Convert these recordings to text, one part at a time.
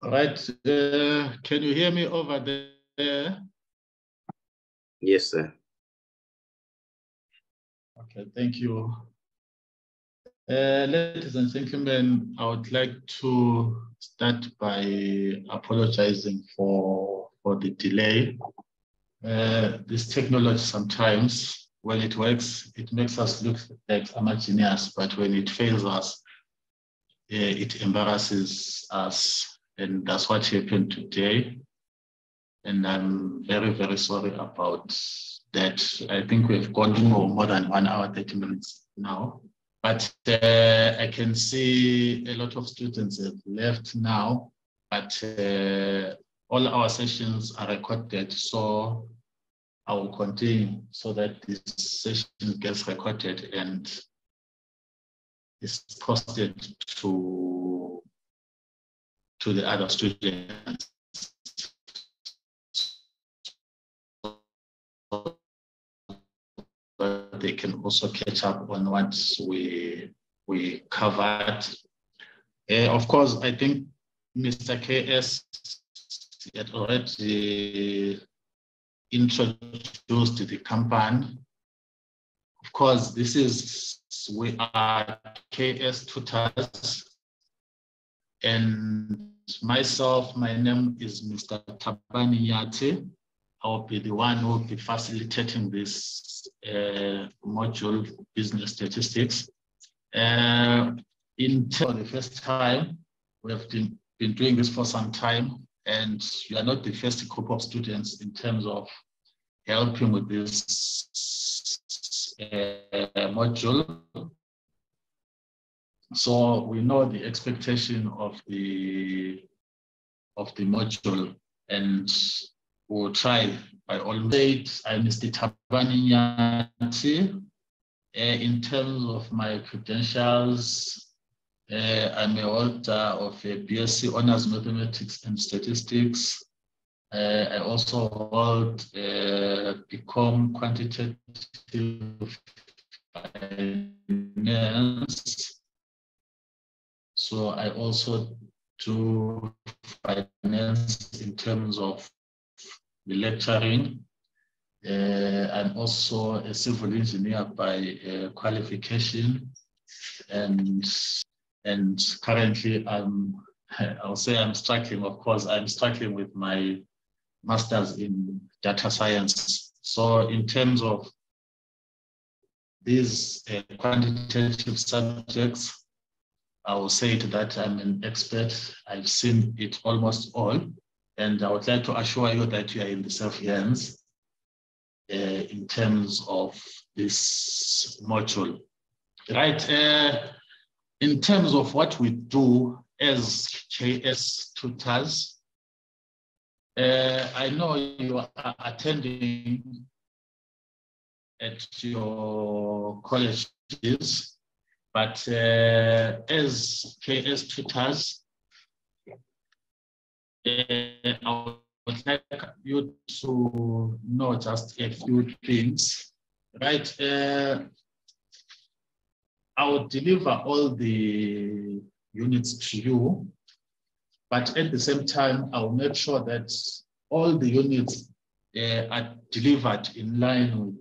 Right. Can you hear me over there? Yes, sir. Okay, thank you. Ladies and gentlemen, I would like to start by apologizing for the delay. This technology sometimes, when it works, it makes us look like amateur, but when it fails us, it embarrasses us. And that's what happened today. And I'm very, very sorry about that. I think we've gone for more than 1 hour, 30 minutes now. But I can see a lot of students have left now, but all our sessions are recorded. So I will continue so that this session gets recorded and is posted to the other students. They can also catch up on what we covered. Of course, I think Mr. KS had already introduced the company. Of course, we are KS tutors, and myself, my name is Mr. T Nyathi. I'll be the one who will be facilitating this module, business statistics. In terms of the first time, we have been doing this for some time, and you are not the first group of students in terms of helping with this module. So we know the expectation of the module, and we'll try by all means. I'm Mr. T Nyathi. In terms of my credentials, I'm a holder of a BSc Honors Mathematics and Statistics. I also hold BCom Quantitative Finance. So I also do finance in terms of the lecturing. I'm also a civil engineer by qualification, and currently I'll say I'm struggling. Of course, I'm struggling with my master's in data science. So in terms of these quantitative subjects, I will say that I'm an expert. I've seen it almost all, and I would like to assure you that you are in the safe hands in terms of this module. Right. In terms of what we do as KS tutors, I know you are attending at your colleges, but as KS tutors, I would like you to know just a few things, right? I will deliver all the units to you, but at the same time, I will make sure that all the units are delivered in line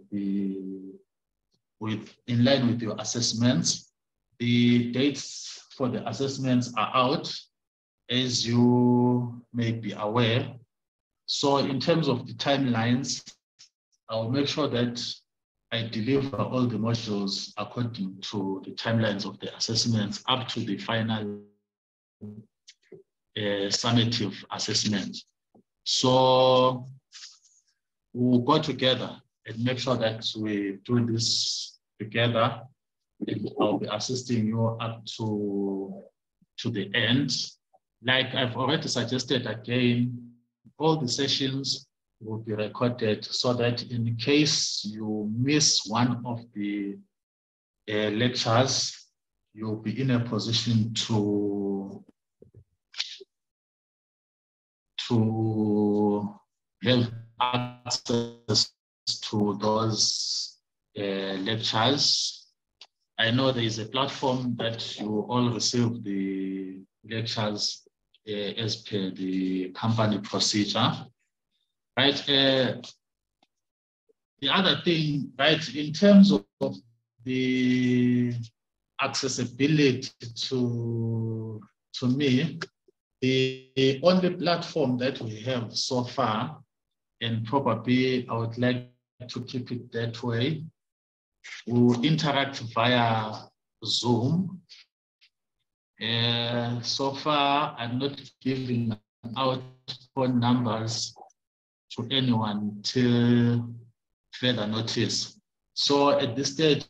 with your assessments. The dates for the assessments are out, as you may be aware. So in terms of the timelines, I will make sure that I deliver all the modules according to the timelines of the assessments up to the final summative assessment. So we'll go together and make sure that we do this together. I'll be assisting you up to the end. Like I've already suggested again, all the sessions will be recorded so that in case you miss one of the lectures, you'll be in a position to have access to those lectures. I know there is a platform that you all receive the lectures as per the company procedure. Right. The other thing, right, in terms of the accessibility to me, the only platform that we have so far, and probably I would like to keep it that way, we'll interact via Zoom. So far, I'm not giving out phone numbers to anyone till further notice. So at this stage,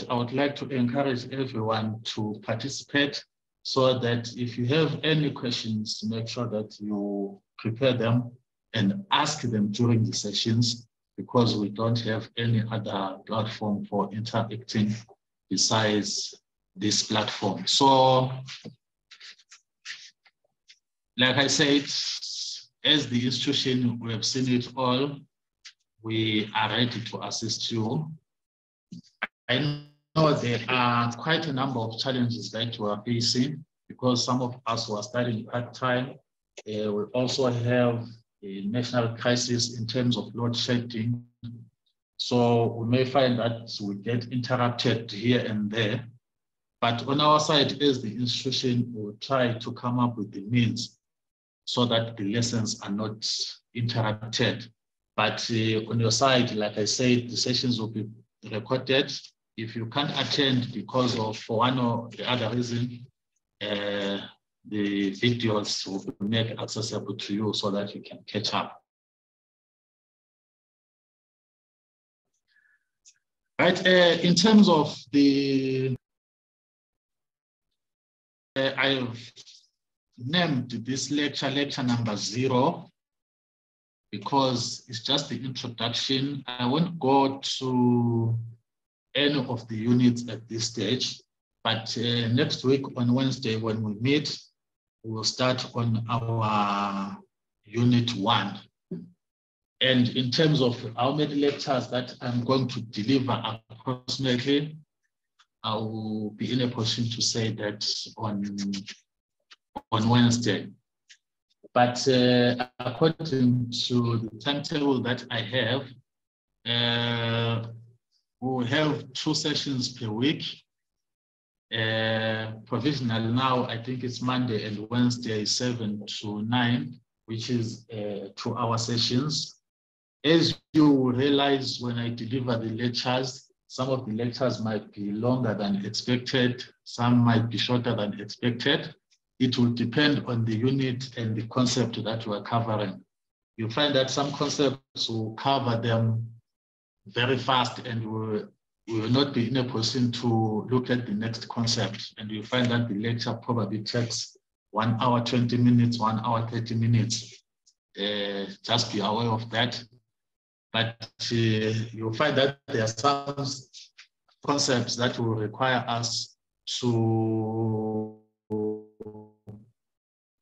I would like to encourage everyone to participate so that if you have any questions, make sure that you prepare them and ask them during the sessions, because we don't have any other platform for interacting besides this platform. So, like I said, as the institution, we have seen it all. We are ready to assist you. I know there are quite a number of challenges that we are facing because some of us who are studying part-time. We also have a national crisis in terms of load shedding. So we may find that we get interrupted here and there. But on our side, as the institution, we'll try to come up with the means so that the lessons are not interrupted. But on your side, like I said, the sessions will be recorded. If you can't attend because of, for one or the other reason, the videos will be made accessible to you so that you can catch up. Right, in terms of the, I've named this lecture number 0, because it's just the introduction. I won't go to any of the units at this stage, but next week on Wednesday when we meet, we'll start on our unit 1. And in terms of how many lectures that I'm going to deliver approximately, I will be in a position to say that on Wednesday. But according to the timetable that I have, we'll have 2 sessions per week. Provisional now, I think it's Monday and Wednesday, 7 to 9, which is 2-hour sessions. As you will realize when I deliver the lectures, some of the lectures might be longer than expected, some might be shorter than expected. It will depend on the unit and the concept that we're covering. You find that some concepts will cover them very fast and we will not be in a position to look at the next concept. And you find that the lecture probably takes 1 hour, 20 minutes, 1 hour, 30 minutes. Just be aware of that. But you'll find that there are some concepts that will require us to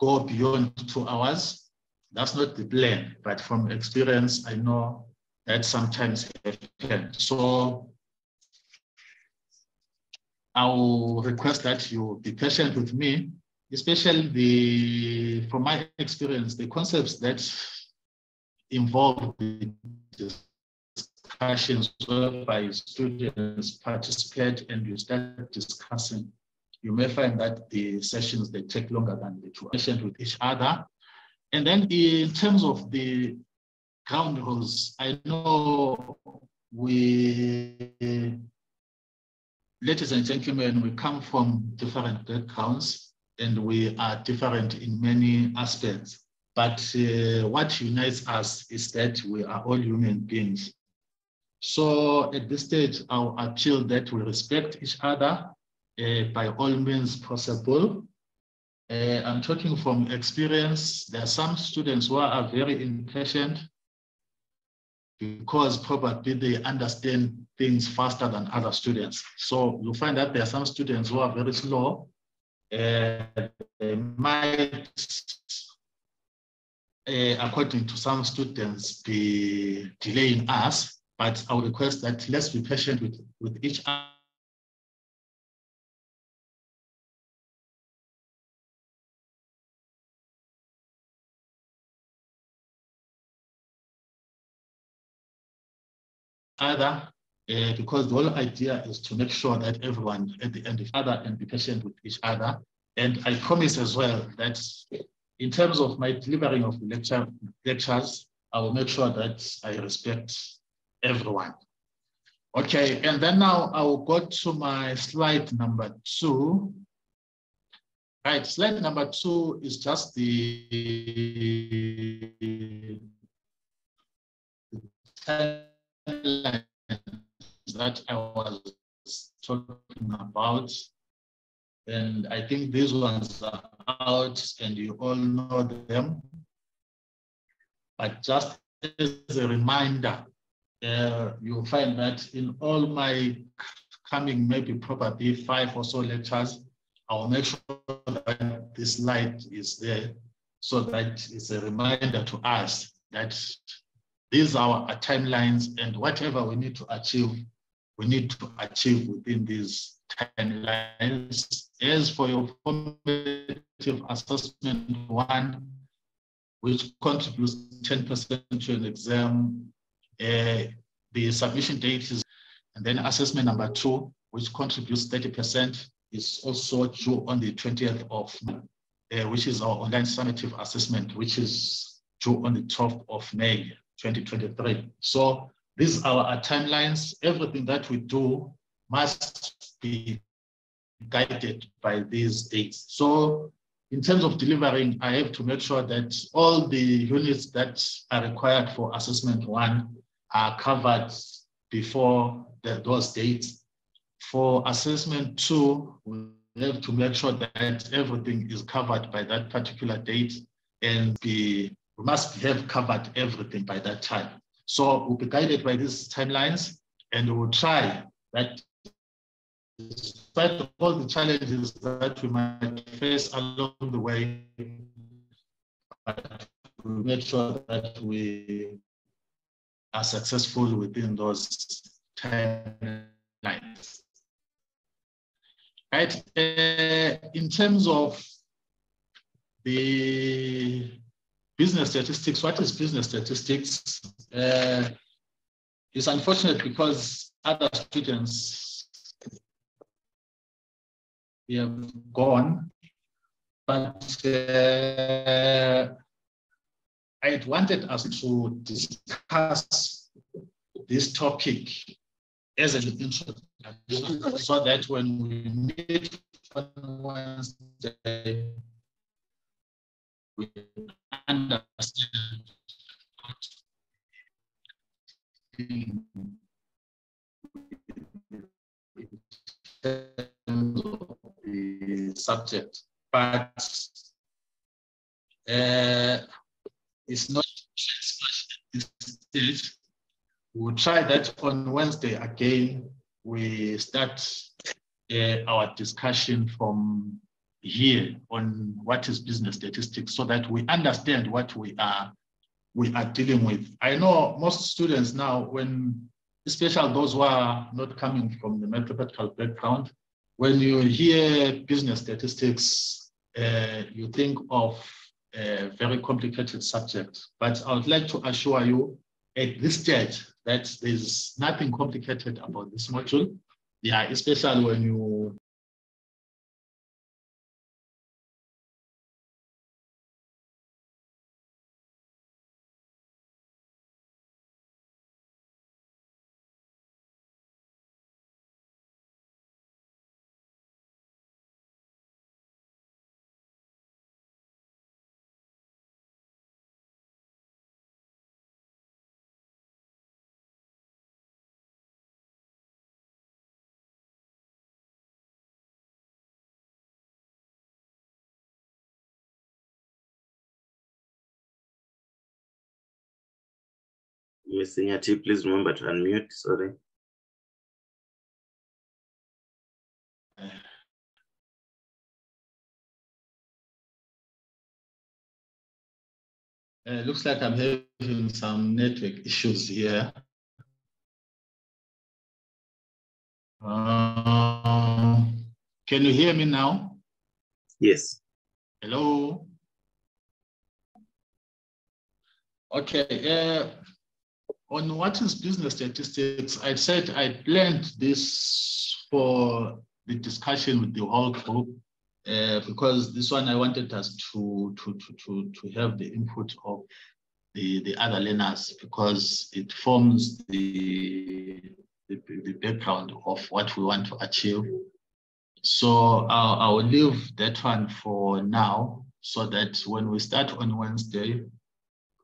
go beyond 2 hours. That's not the plan, but from experience, I know that sometimes happens. So I will request that you be patient with me, especially from my experience, the concepts that involve the discussions whereby students participate and you start discussing. You may find that the sessions, they take longer than the 2 sessions with each other. And then in terms of the ground rules, I know ladies and gentlemen, we come from different backgrounds and we are different in many aspects. But what unites us is that we are all human beings. So at this stage, I'll appeal that we respect each other by all means possible. I'm talking from experience. There are some students who are very impatient because probably they understand things faster than other students. So you'll find that there are some students who are very slow. They might, according to some students, be delaying us, but I would request that let's be patient with each other. other, because the whole idea is to make sure that everyone at the end of other and be patient with each other. And I promise as well that in terms of my delivering of the lectures, I will make sure that I respect everyone. Okay, and then now I will go to my slide number 2. Right, slide number 2 is just the timeline that I was talking about. And I think these ones are out and you all know them. But just as a reminder, you'll find that in all my coming, maybe probably 5 or so lectures, I'll make sure that this slide is there so that it's a reminder to us that these are our timelines, and whatever we need to achieve within these timelines. As for your formative assessment 1, which contributes 10% to an exam, the submission date is, and then assessment number 2, which contributes 30%, is also due on the 20th of May, which is our online summative assessment, which is due on the 12th of May, 2023. So these are our timelines. Everything that we do must be guided by these dates. So in terms of delivering, I have to make sure that all the units that are required for assessment 1 are covered before those dates. For assessment 2, we have to make sure that everything is covered by that particular date, and we must have covered everything by that time. So we'll be guided by these timelines, and we'll try that, despite all the challenges that we might face along the way, but we'll make sure that we are successful within those timelines. Right. In terms of the business statistics, what is business statistics? It's unfortunate because other students have gone, but I wanted us to discuss this topic as an introduction, so that when we meet on Wednesday, we understand the subject, but it's not at this stage. We'll try that on Wednesday again. We start our discussion from here on what is business statistics, so that we understand what we are dealing with. I know most students now, especially those who are not coming from the mathematical background, when you hear business statistics, you think of a very complicated subject. But I would like to assure you at this stage that there's nothing complicated about this module. Yeah, especially when you Ms. Nyathi, please remember to unmute. Sorry. looks like I'm having some network issues here. Can you hear me now? Yes. Hello? Okay. on what is business statistics, I said I planned this for the discussion with the whole group because this one I wanted us to have the input of the other learners because it forms the background of what we want to achieve. So I will leave that one for now so that when we start on Wednesday,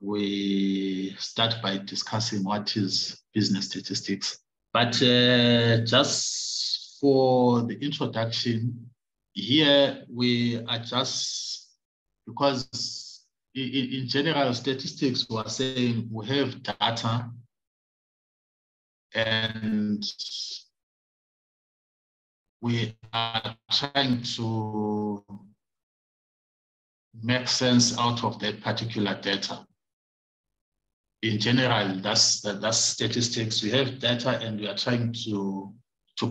we start by discussing what is business statistics. But just for the introduction, here we are just, because in general statistics, we are saying we have data and we are trying to make sense out of that particular data. In general, that's statistics. We have data and we are trying to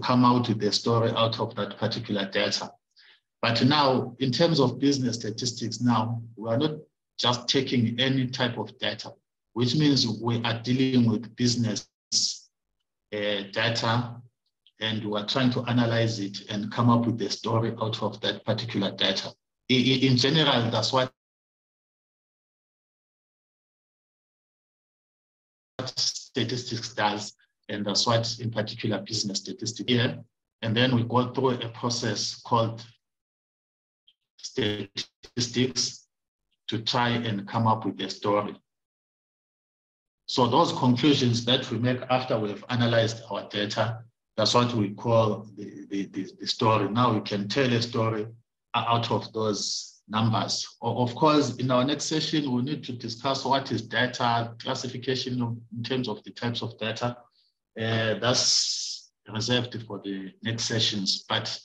come out with a story out of that particular data. But now, in terms of business statistics now, we are not just taking any type of data, which means we are dealing with business data and we are trying to analyze it and come up with a story out of that particular data. In general, that's what statistics does, and that's what in particular business statistics here. And then we go through a process called statistics to try and come up with a story. So those conclusions that we make after we've analyzed our data, that's what we call the story. Now we can tell a story out of those numbers. Of course, in our next session, we need to discuss what is data, classification in terms of the types of data. That's reserved for the next sessions. But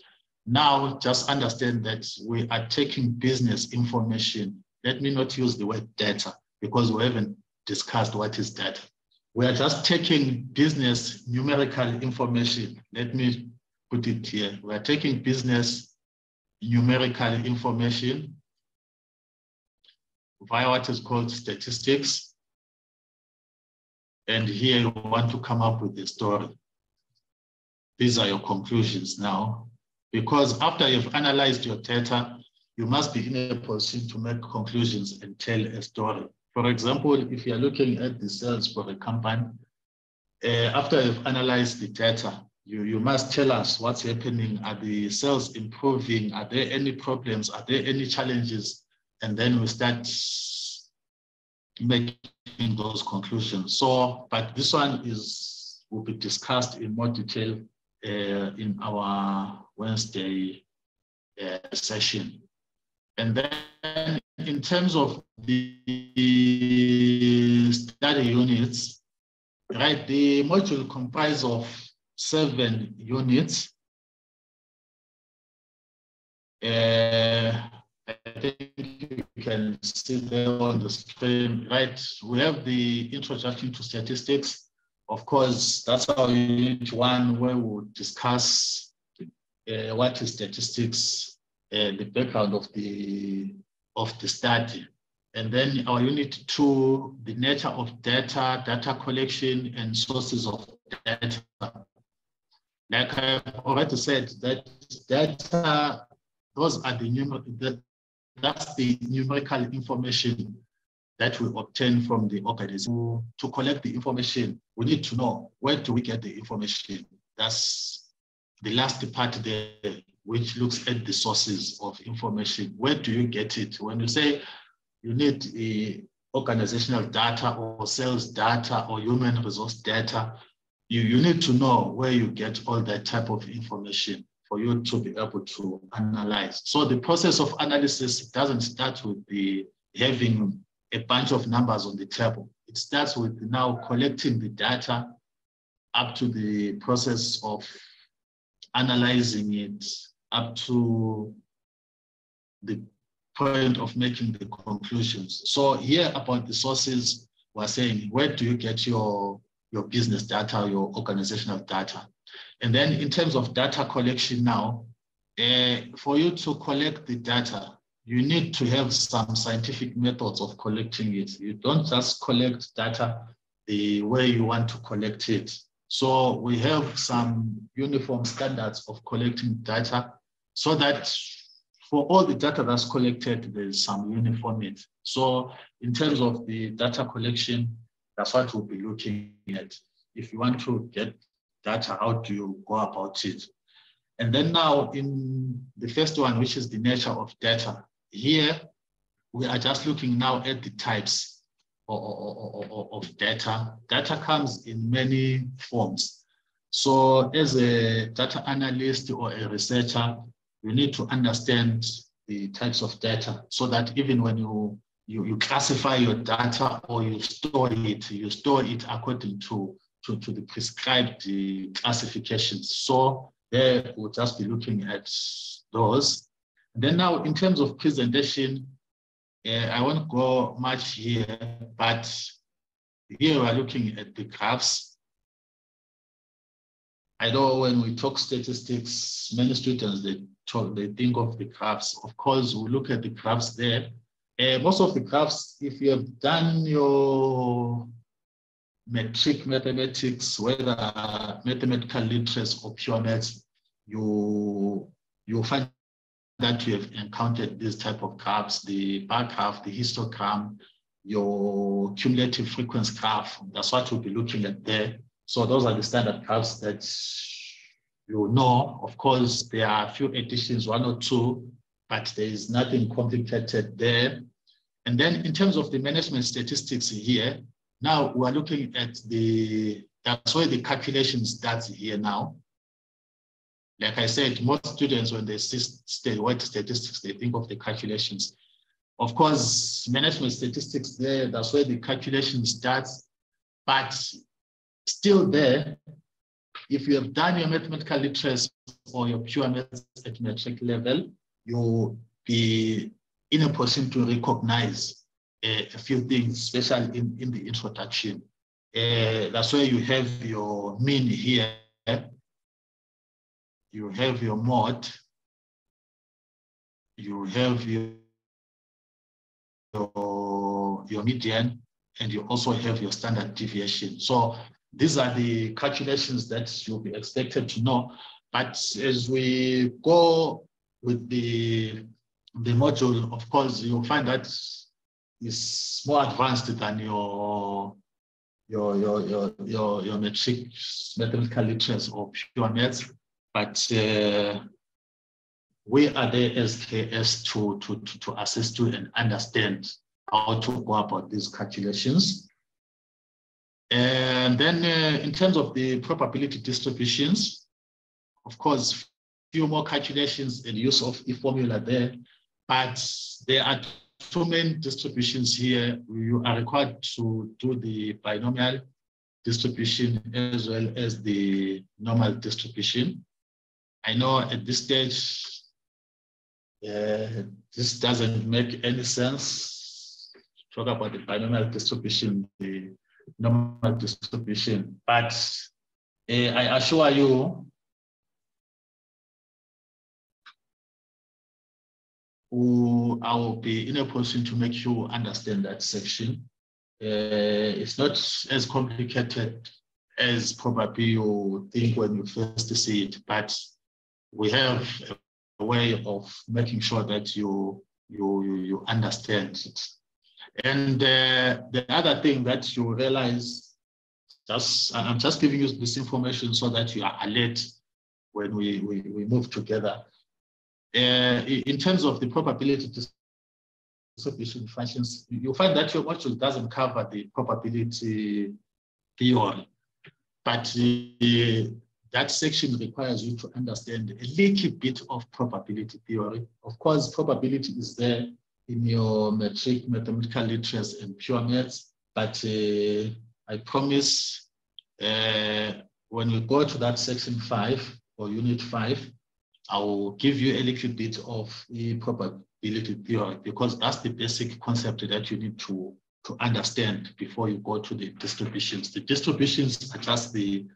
now just understand that we are taking business information. Let me not use the word data because we haven't discussed what is data. We are just taking business numerical information. Let me put it here. We are taking business numerical information via what is called statistics. And here you want to come up with a story. These are your conclusions now, because after you've analyzed your data, you must be in a position to make conclusions and tell a story. For example, if you're looking at the sales for a company, after you've analyzed the data, you must tell us what's happening. Are the sales improving? Are there any problems? Are there any challenges? And then we start making those conclusions. So, but this one will be discussed in more detail in our Wednesday session. And then in terms of the study units, right, the module comprises of 7 units. I think you can see there on the screen, right? We have the introduction to statistics. Of course, that's our unit 1, where we'll discuss what is statistics, the background of the study. And then our unit 2, the nature of data, data collection, and sources of data. Like I already said, that data, those are that's the numerical information that we obtain from the organism. To collect the information, we need to know where do we get the information. That's the last part there, which looks at the sources of information. Where do you get it? When you say you need organizational data or sales data or human resource data, you need to know where you get all that type of information for you to be able to analyze. So the process of analysis doesn't start with having a bunch of numbers on the table. It starts with now collecting the data up to the process of analyzing it up to the point of making the conclusions. So here about the sources, we're saying, where do you get your business data, your organizational data? And then in terms of data collection now, for you to collect the data, you need to have some scientific methods of collecting it. You don't just collect data the way you want to collect it. So we have some uniform standards of collecting data so that for all the data that's collected, there's some uniformity. So in terms of the data collection, that's what we'll be looking at. If you want to get data, how do you go about it? And then now in the first one, which is the nature of data, here we are just looking now at the types of data. Data comes in many forms. So as a data analyst or a researcher, you need to understand the types of data so that even when you classify your data or you store it according to the prescribed classifications. So there we'll just be looking at those. And then now in terms of presentation, I won't go much here, but here we're looking at the graphs. I know when we talk statistics, many students, they think of the graphs. Of course, we look at the graphs there. Most of the graphs, if you have done your metric mathematics, whether mathematical literacy or pure maths, you'll find that you have encountered this type of graphs, the bar graph, the histogram, your cumulative frequency graph. That's what we'll be looking at there. So those are the standard graphs that you know. Of course, there are a few additions, one or two, but there is nothing complicated there. And then in terms of the management statistics here, now we're looking at that's where the calculation starts here now. Like I said, most students, when they see word statistics, they think of the calculations. Of course, management statistics there, that's where the calculation starts, but still there, if you have done your mathematical literacy or your pure maths at metric level, you'll be in a position to recognize a few things, especially in the introduction. That's where you have your mean here, you have your mode, you have your median, and you also have your standard deviation. So these are the calculations that you'll be expected to know. But as we go with the module, of course, you'll find that it's more advanced than your metric mathematical literacy or pure maths. But we are there as KS to assist you and understand how to go about these calculations. And then in terms of the probability distributions, of course, few more calculations and use of a formula there, but there are two main distributions here. You are required to do the binomial distribution as well as the normal distribution. I know at this stage, this doesn't make any sense to talk about the binomial distribution, the normal distribution, but I assure you, I will be in a position to make you understand that section. It's not as complicated as probably you think when you first see it, but we have a way of making sure that you understand it. And the other thing that you realize, I'm just giving you this information so that you are alert when we move together. In terms of the probability distribution functions, you'll find that your module doesn't cover the probability theory, but that section requires you to understand a little bit of probability theory. Of course, probability is there in your metric, mathematical literacy, and pure maths, but I promise when we go to that section 5 or unit 5, I will give you a little bit of the probability theory, because that's the basic concept that you need to understand before you go to the distributions. The distributions are just the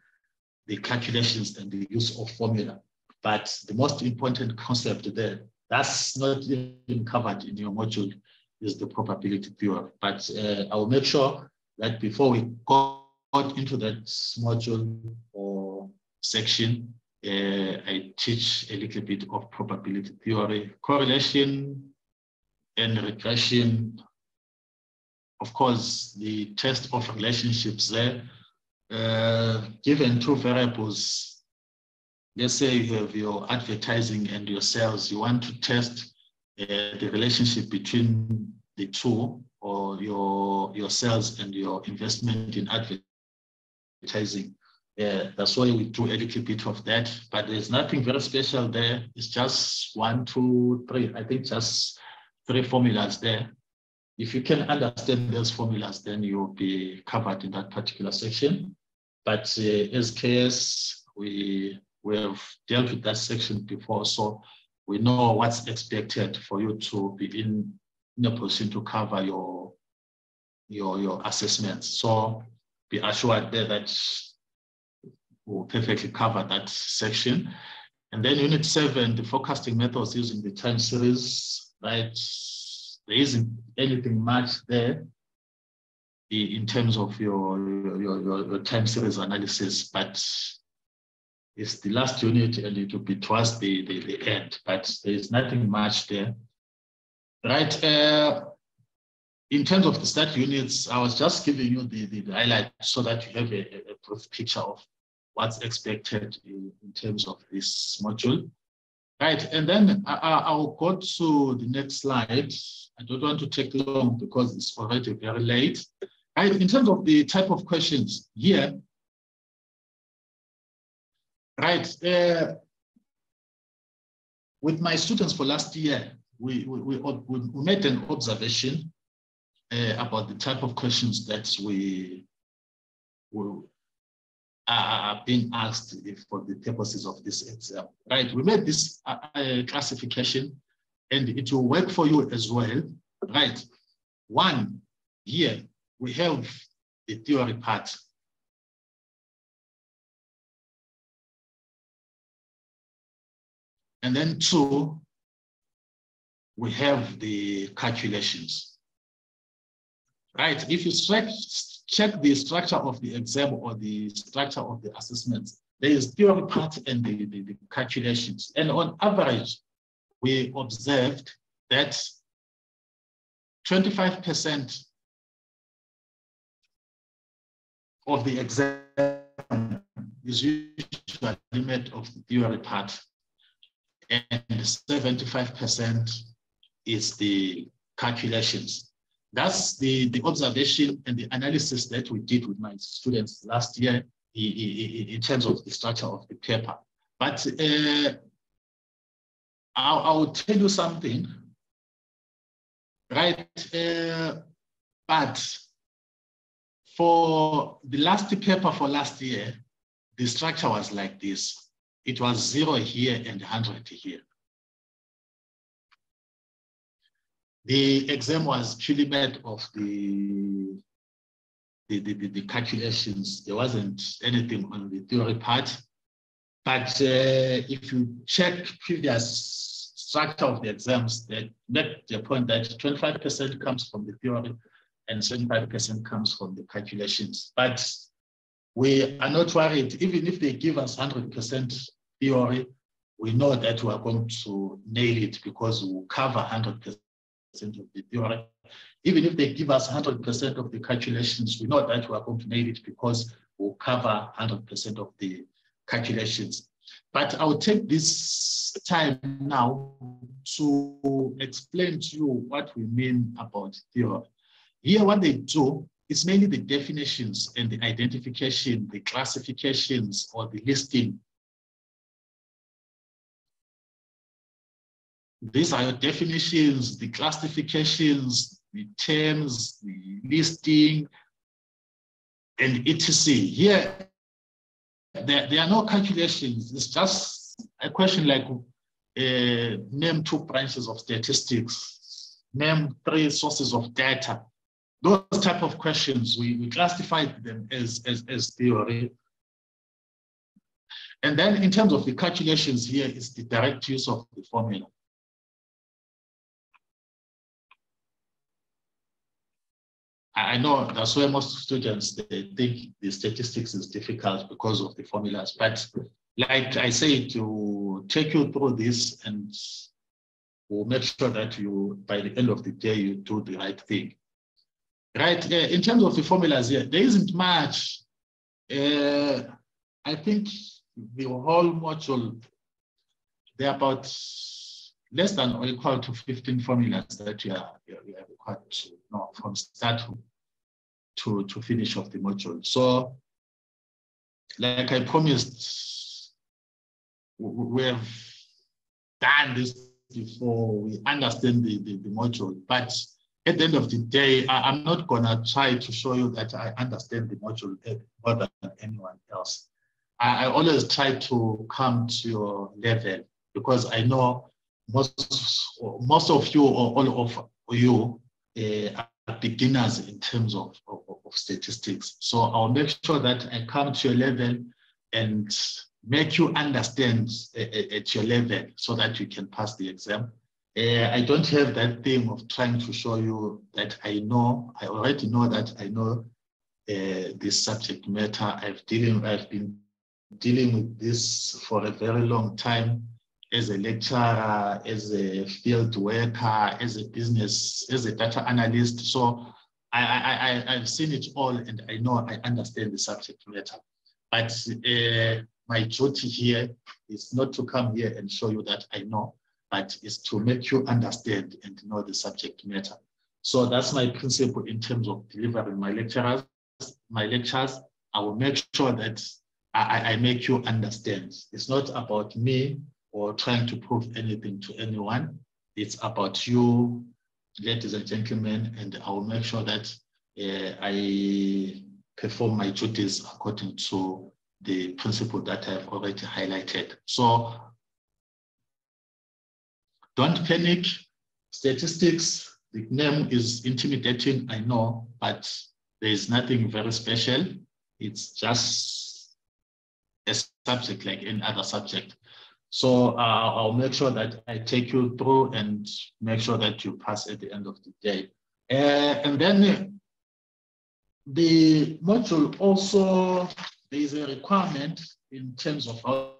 calculations and the use of formula. But the most important concept there, that's not even covered in your module, is the probability theory. But I will make sure that before we got into that module or section, I teach a little bit of probability theory, correlation and regression. Of course, the test of relationships there, given two variables. Let's say you have your advertising and your sales. You want to test the relationship between the two, or your sales and your investment in advertising. That's why we do a little bit of that, but there's nothing very special there. It's just 1, 2, 3. I think just 3 formulas there. If you can understand those formulas, then you'll be covered in that particular section. But as KS, we have dealt with that section before, so we know what's expected for you to be in a position to cover your assessments. So be assured there that we'll perfectly cover that section. And then Unit 7, the forecasting methods using the time series, right? There isn't anything much there in terms of your time series analysis, but it's the last unit and it will be towards the end, but there is nothing much there. Right, in terms of the stat units, I was just giving you the highlight so that you have a brief picture of what's expected in terms of this module. Right, and then I'll go to the next slide. I don't want to take long because it's already very late. Right, in terms of the type of questions here, right, with my students for last year, we made an observation about the type of questions that we are being asked for the purposes of this exam. Right, we made this classification, and it will work for you as well. Right, 1, here we have the theory part. And then 2, we have the calculations. Right, if you check the structure of the exam or the structure of the assessments, there is theory part and the calculations. And on average, we observed that 25% of the exam is usually made of the theory part, and 75% is the calculations. That's the observation and the analysis that we did with my students last year in terms of the structure of the paper. But I'll tell you something, right? But for the last paper for last year, the structure was like this. It was 0 here and 100 here. The exam was purely made of the calculations. There wasn't anything on the theory part. But if you check previous structure of the exams, that make the point that 25% comes from the theory and 75% comes from the calculations. But we are not worried. Even if they give us 100% theory, we know that we are going to nail it because we will cover 100% of the theory. Even if they give us 100% of the calculations, we know that we are going to nail it because we'll cover 100% of the calculations. But I'll take this time now to explain to you what we mean about theory. Here, what they do is mainly the definitions and the identification, the classifications or the listing. These are your definitions, the classifications, the terms, the listing, and etc. Here, there are no calculations. It's just a question like name 2 branches of statistics, name 3 sources of data. Those type of questions, we classified them as theory. And then in terms of the calculations here is the direct use of the formula. I know that's why most students, they think the statistics is difficult because of the formulas. But like I say, to take you through this, and we'll make sure that you, by the end of the day, you do the right thing. Right, in terms of the formulas here, there isn't much. I think the whole module, there are about less than or equal to 15 formulas that you are required to know from start to finish of the module. So, like I promised, we have done this before, we understand the module, but at the end of the day, I'm not gonna try to show you that I understand the module more than anyone else. I always try to come to your level, because I know most of you, or all of you, are beginners in terms of statistics. So I'll make sure that I come to your level and make you understand at your level so that you can pass the exam. I don't have that thing of trying to show you that I know. I already know that I know this subject matter. I've been dealing with this for a very long time, as a lecturer, as a field worker, as a business, as a data analyst. So I've seen it all, and I know I understand the subject matter. But my duty here is not to come here and show you that I know, but is to make you understand and know the subject matter. So that's my principle in terms of delivering my lectures. I will make sure that I make you understand. It's not about me or trying to prove anything to anyone. It's about you, ladies and gentlemen, and I will make sure that I perform my duties according to the principle that I've already highlighted. So don't panic. Statistics, the name is intimidating, I know, but there is nothing very special. It's just a subject like any other subject. So I'll make sure that I take you through and make sure that you pass at the end of the day. And then the module also, there is a requirement in terms of how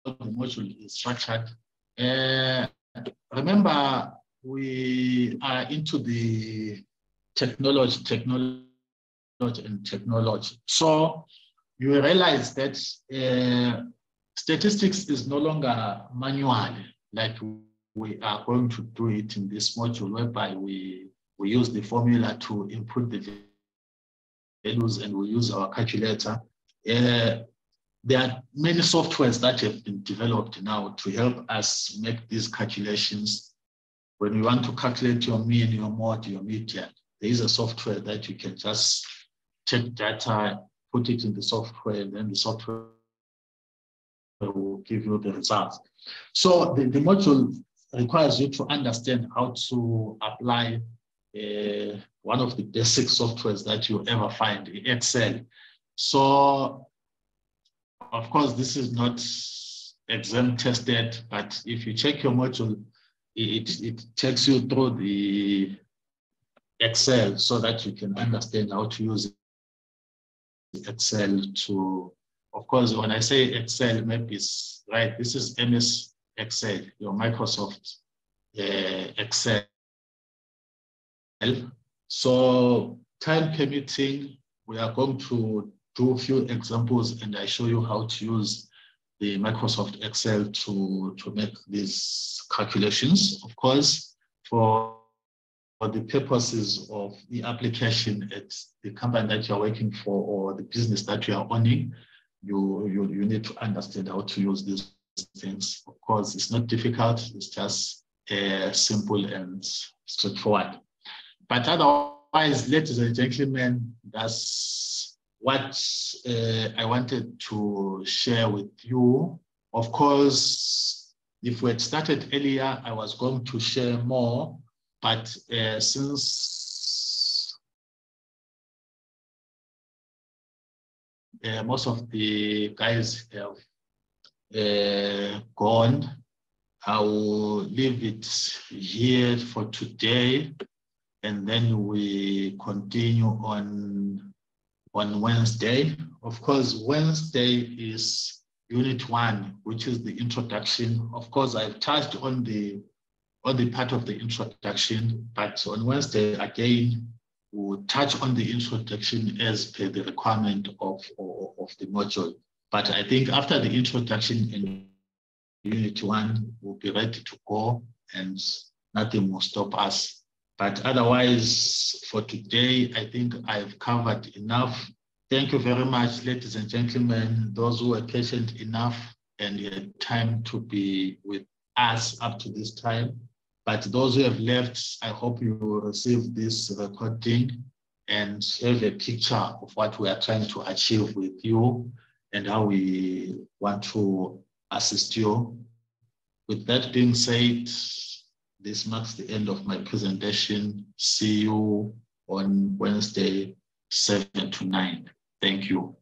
the module is structured. Remember, we are into the technology. So you realize that statistics is no longer manual, like we are going to do it in this module, whereby we use the formula to input the values and we use our calculator. There are many softwares that have been developed now to help us make these calculations. When you want to calculate your mean, your mode, your median, there is a software that you can just take data, put it in the software, and then the software will give you the results. So the module requires you to understand how to apply one of the basic softwares that you ever find, Excel. So, of course, this is not exam tested, but if you check your module, it takes you through the Excel so that you can understand how to use Excel to, of course, when I say Excel, maybe it's right, this is MS Excel, your Microsoft Excel. So time permitting, we are going to do a few examples and I show you how to use the Microsoft Excel to make these calculations. Of course, for the purposes of the application at the company that you're working for or the business that you are owning, you need to understand how to use these things. Of course, it's not difficult, it's just simple and straightforward. But otherwise, ladies and gentlemen, that's what I wanted to share with you. Of course, if we had started earlier, I was going to share more, but since most of the guys have gone, I will leave it here for today. and then we continue on Wednesday. Of course, Wednesday is Unit 1, which is the introduction. Of course, I've touched on the part of the introduction, but on Wednesday, again, we'll touch on the introduction as per the requirement of the module. But I think after the introduction in Unit 1, we'll be ready to go and nothing will stop us. But otherwise, for today, I think I've covered enough. Thank you very much, ladies and gentlemen, those who were patient enough and had time to be with us up to this time. But those who have left, I hope you will receive this recording and have a picture of what we are trying to achieve with you and how we want to assist you. With that being said, this marks the end of my presentation. See you on Wednesday, 7 to 9. Thank you.